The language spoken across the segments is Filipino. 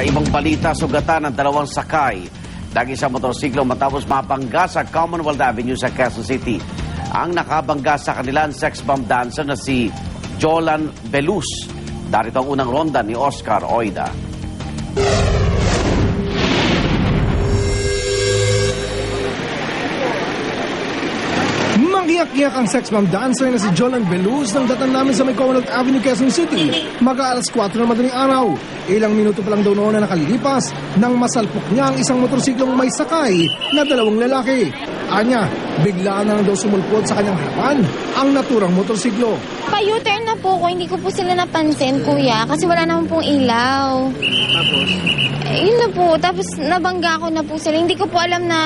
Sa ibang balita, sugatan ng dalawang sakay ng isang motorsiklo matapos mapangga sa Commonwealth Avenue sa Quezon City. Ang nakabangga sa kanila ang sex bomb dancer na si Jolan Belus. Darito ang unang ronda ni Oscar Oida. Mangiyak-iyak ang sex bomb dancer na si Jolan Belus nang datan namin sa may Commonwealth Avenue, Quezon City. Mag-aalas 4 na madaling araw. Ilang minuto pa lang daw noon na nakalilipas nang masalpok niya ang isang motorsiklong may sakay na dalawang lalaki. Anya, biglaan na lang daw sumulpot sa kanyang harapan ang naturang motorsiklo. Pa-U-turn na po ko, hindi ko po sila napansin, kuya, kasi wala naman pong ilaw. Tapos? Yun na po, tapos nabangga ko na po sila. Hindi ko po alam na...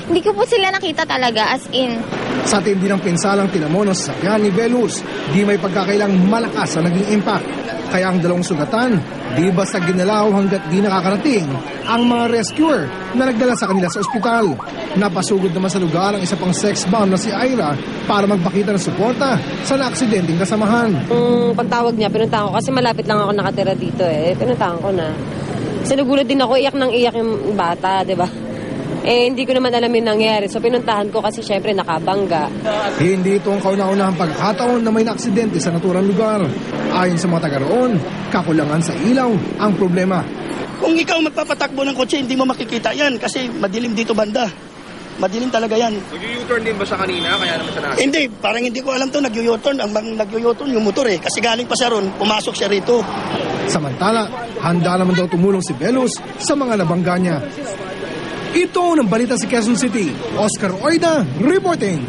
Hindi ko po sila nakita talaga, as in. Sa tindi ng pinsalang tinamo ng sasakyan ni Belus, di may pagkakailang malakas ang naging impact. Kaya ang dalawang sugatan, di basta ginalaw hanggat di nakakarating ang mga rescuer na nagdala sa kanila sa ospital. Napasugod naman sa lugar ang isa pang sex bomb na si Ira para magpakita ng suporta sa naaksidenteng kasamahan. Pagtawag niya, pinuntahan ko kasi malapit lang ako nakatira dito Pinuntahan ko na. Sinugulat din ako, iyak ng iyak yung bata, di ba? Hindi ko naman alam yung nangyari. So, pinuntahan ko kasi syempre nakabangga. Hindi ito ang kauna-unahang pagkataon na may naaksidente sa naturang lugar. Ayon sa mga taga roon, kakulangan sa ilaw ang problema. Kung ikaw magpapatakbo ng kotse, hindi mo makikita yan kasi madilim dito banda. Madilim talaga yan. Nag-U-turn din ba siya kanina? Kaya naman siya nakasya? Hindi, parang hindi ko alam to nag-U-turn. Ang nag-U-turn yung motor Kasi galing pa siya ron, pumasok siya rito. Samantala, handa naman daw tumulong si Belus sa mga nabangga niya. Ito ang balita sa Quezon City. Oscar Oida reporting.